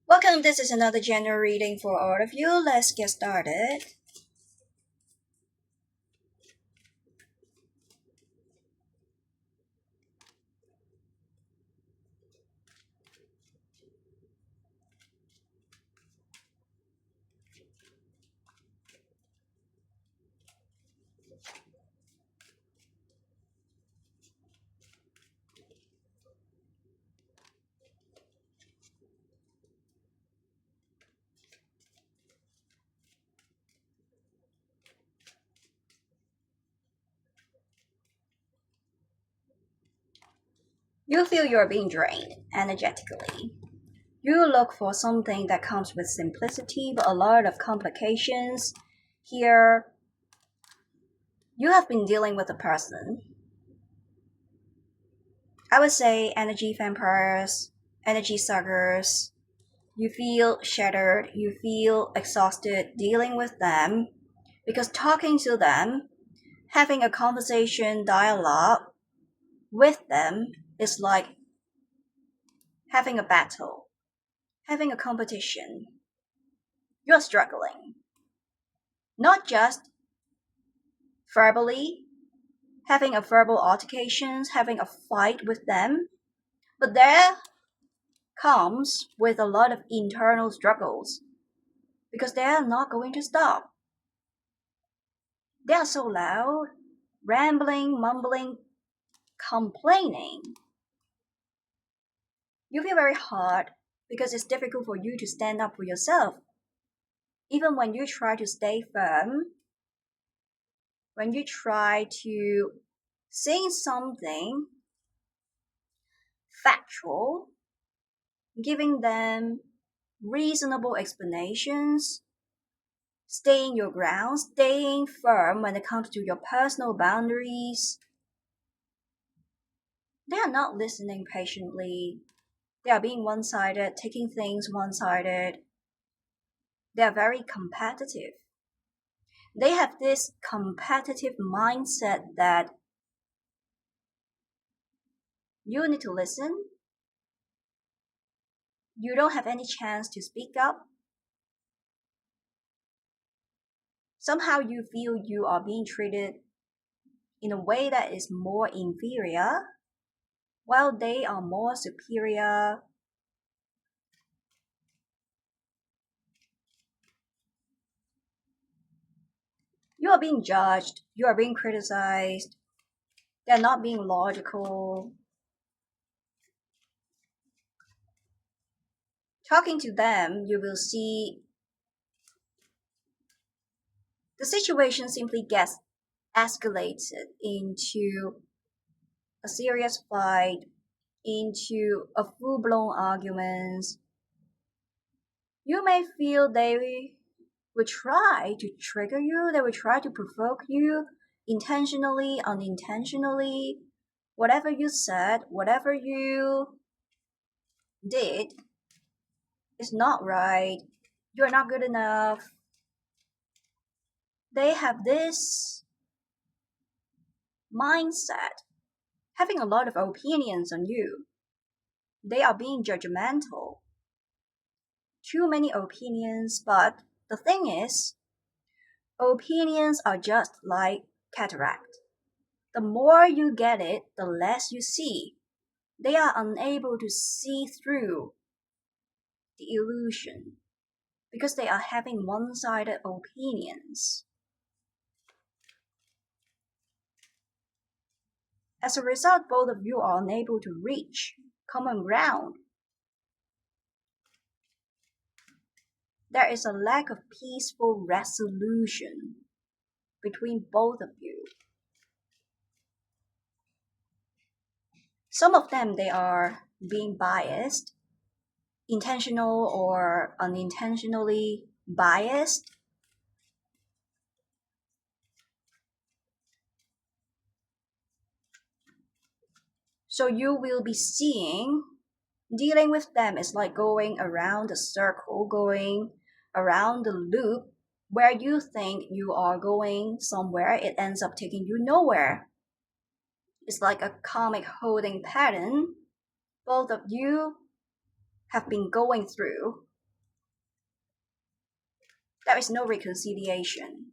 Welcome, this is another general reading for all of you. Let's get started. You feel you're being drained energetically. You look for something that comes with simplicity but a lot of complications. Here, you have been dealing with a person. I would say energy vampires, energy suckers. You feel shattered, you feel exhausted dealing with them because talking to them, having a conversation, dialogue with them is like having a battle, having a competition. You're struggling. Not just verbally, having a verbal altercations, having a fight with them, but there comes with a lot of internal struggles because they are not going to stop. They are so loud, rambling, mumbling, complaining. You feel very hard because it's difficult for you to stand up for yourself. Even when you try to stay firm, when you try to say something factual, giving them reasonable explanations, staying your ground, staying firm when it comes to your personal boundaries. They are not listening patiently. They are being one sided, taking things one sided. They are very competitive. They have this competitive mindset that you need to listen. You don't have any chance to speak up. Somehow you feel you are being treated in a way that is more inferior, while they are more superior. You are being judged, you are being criticized, they're not being logical. Talking to them, you will see the situation simply gets escalated into a serious fight, into a full-blown argument. You may feel they will try to trigger you, they will try to provoke you intentionally, unintentionally. Whatever you said, whatever you did is not right. You're not good enough. They have this mindset, having a lot of opinions on you. They are being judgmental. Too many opinions, but the thing is, opinions are just like cataract. The more you get it, the less you see. They are unable to see through the illusion because they are having one sided opinions. As a result, both of you are unable to reach common ground. There is a lack of peaceful resolution between both of you. Some of them, they are being biased, intentional or unintentionally biased. So you will be seeing, dealing with them is like going around a circle, going around the loop where you think you are going somewhere, it ends up taking you nowhere. It's like a comic holding pattern both of you have been going through. There is no reconciliation.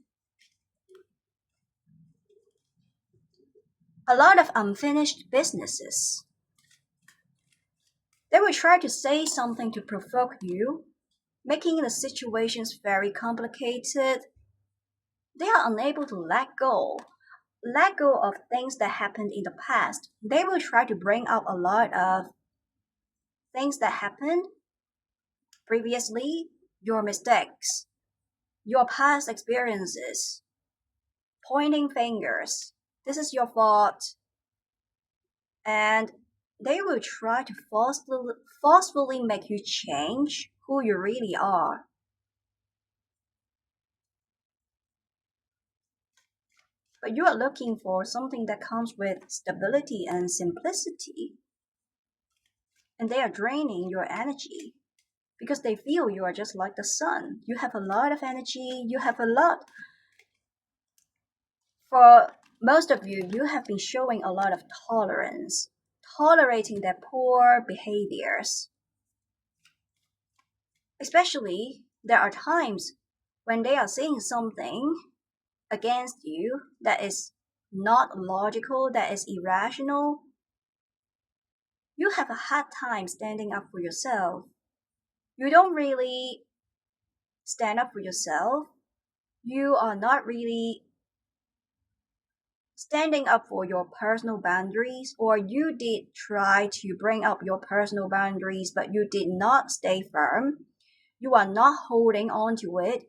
A lot of unfinished businesses. They will try to say something to provoke you, making the situations very complicated. They are unable to let go of things that happened in the past. They will try to bring up a lot of things that happened previously, your mistakes, your past experiences, pointing fingers. This is your fault. And they will try to forcefully make you change who you really are. But you are looking for something that comes with stability and simplicity. And they are draining your energy because they feel you are just like the sun. You have a lot of energy, you have a lot. For most of you, you have been showing a lot of tolerance, tolerating their poor behaviors. Especially, there are times when they are saying something against you that is not logical, that is irrational. You have a hard time standing up for yourself. You don't really stand up for yourself. You are not really standing up for your personal boundaries, or you did try to bring up your personal boundaries, but you did not stay firm. You are not holding on to it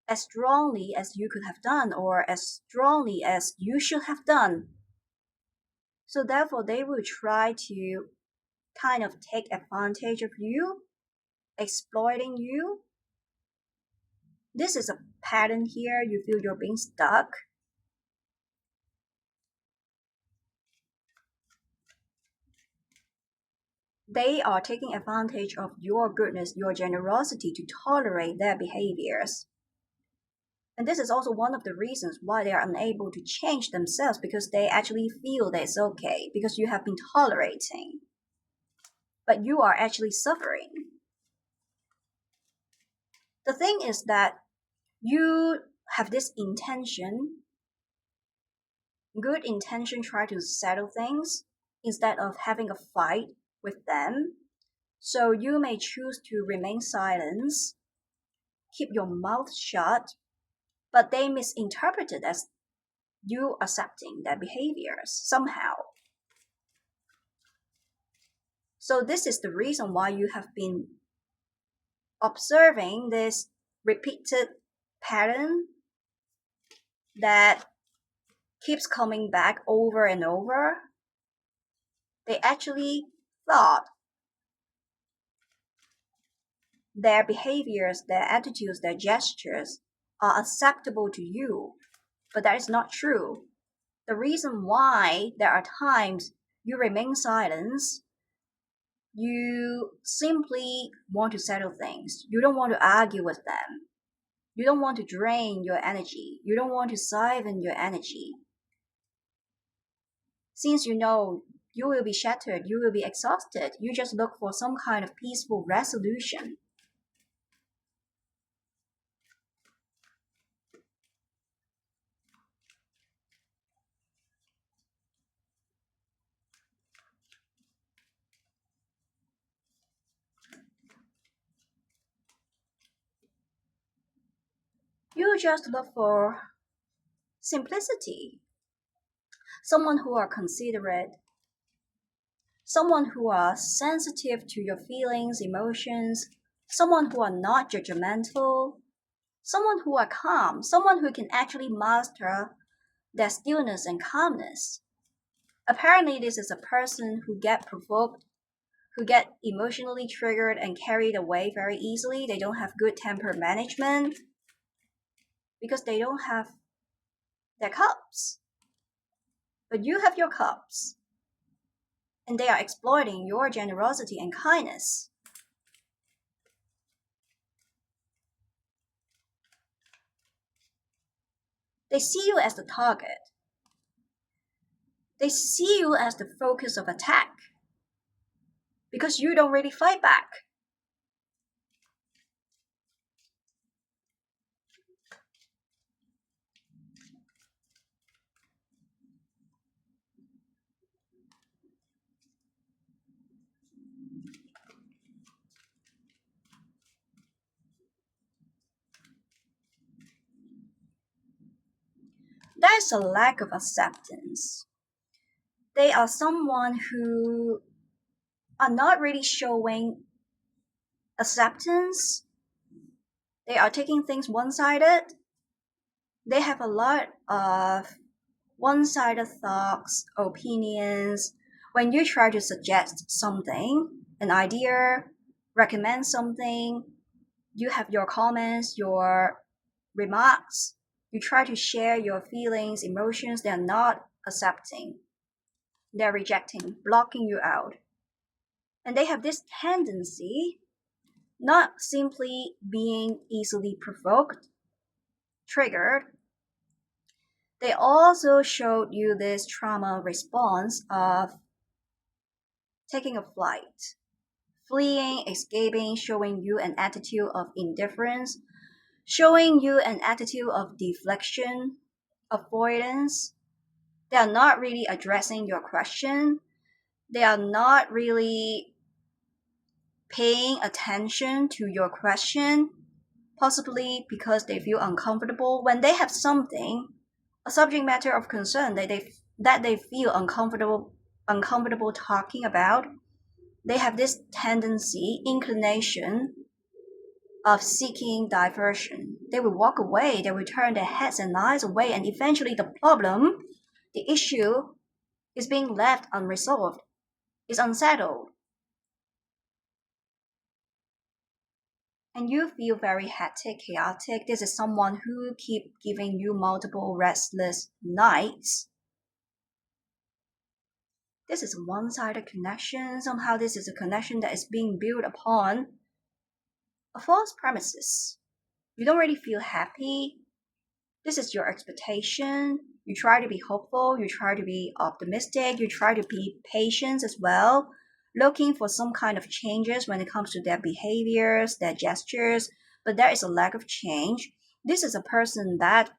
as strongly as you could have done, or as strongly as you should have done. So therefore, they will try to kind of take advantage of you, exploiting you. This is a pattern here. You feel you're being stuck. They are taking advantage of your goodness, your generosity to tolerate their behaviors. And this is also one of the reasons why they are unable to change themselves, because they actually feel that it's okay, because you have been tolerating. But you are actually suffering. The thing is that you have this intention, good intention, try to settle things instead of having a fight with them. So you may choose to remain silent, keep your mouth shut, but they misinterpret it as you accepting their behaviors somehow. So this is the reason why you have been observing this repeated pattern that keeps coming back over and over. They actually thought their behaviors, their attitudes, their gestures are acceptable to you, but that is not true. The reason why there are times you remain silent, you simply want to settle things. You don't want to argue with them. You don't want to drain your energy. You don't want to siphon your energy. Since you know you will be shattered, you will be exhausted, you just look for some kind of peaceful resolution. You just look for simplicity. Someone who are considerate, someone who are sensitive to your feelings, emotions, someone who are not judgmental, someone who are calm, someone who can actually master their stillness and calmness. Apparently, this is a person who get provoked, who get emotionally triggered and carried away very easily. They don't have good temper management because they don't have their cups. But you have your cups, and they are exploiting your generosity and kindness. They see you as the target. They see you as the focus of attack because you don't really fight back. There's a lack of acceptance. They are someone who are not really showing acceptance. They are taking things one-sided. They have a lot of one-sided thoughts, opinions. When you try to suggest something, an idea, recommend something, you have your comments, your remarks, you try to share your feelings, emotions, they're not accepting. They're rejecting, blocking you out. And they have this tendency not simply being easily provoked, triggered. They also showed you this trauma response of taking a flight, fleeing, escaping, showing you an attitude of indifference, showing you an attitude of deflection, avoidance. They are not really addressing your question. They are not really paying attention to your question, possibly because they feel uncomfortable when they have something, a subject matter of concern that they feel uncomfortable talking about. They have this tendency, inclination of seeking diversion. They will walk away, they will turn their heads and eyes away, and eventually the problem, the issue, is being left unresolved, is unsettled. And you feel very hectic, chaotic. This is someone who keep giving you multiple restless nights. This is a one-sided connection. Somehow this is a connection that is being built upon a false premises. You don't really feel happy. This is your expectation. You try to be hopeful, you try to be optimistic, you try to be patient as well, looking for some kind of changes when it comes to their behaviors, their gestures, but there is a lack of change. This is a person that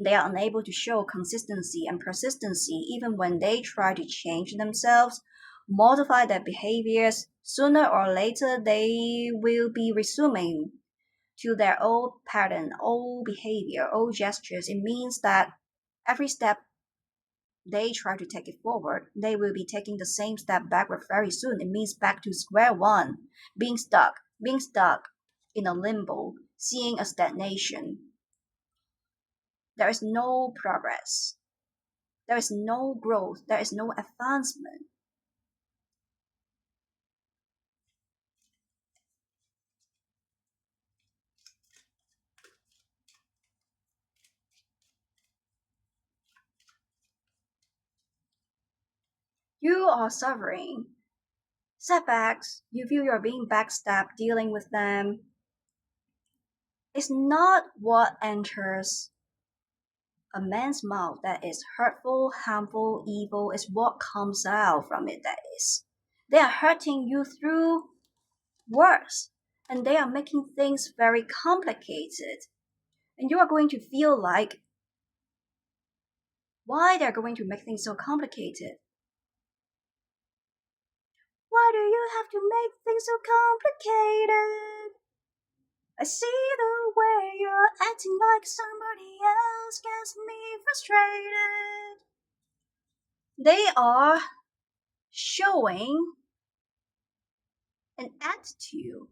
they are unable to show consistency and persistency even when they try to change themselves, modify their behaviors. Sooner or later, they will be resuming to their old pattern, old behavior, old gestures. It means that every step they try to take it forward, they will be taking the same step backward very soon. It means back to square one, being stuck in a limbo, seeing a stagnation. There is no progress. There is no growth. There is no advancement. You are suffering setbacks. You feel you're being backstabbed, dealing with them. It's not what enters a man's mouth that is hurtful, harmful, evil. Is what comes out from it that is. They are hurting you through words, and they are making things very complicated. And you are going to feel like, why they're going to make things so complicated? Why do you have to make things so complicated? I see the way you're acting like somebody else gets me frustrated. They are showing an attitude,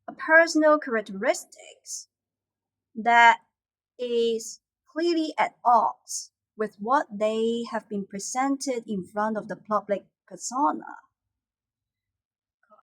a personal characteristics that is clearly at odds with what they have been presented in front of the public persona.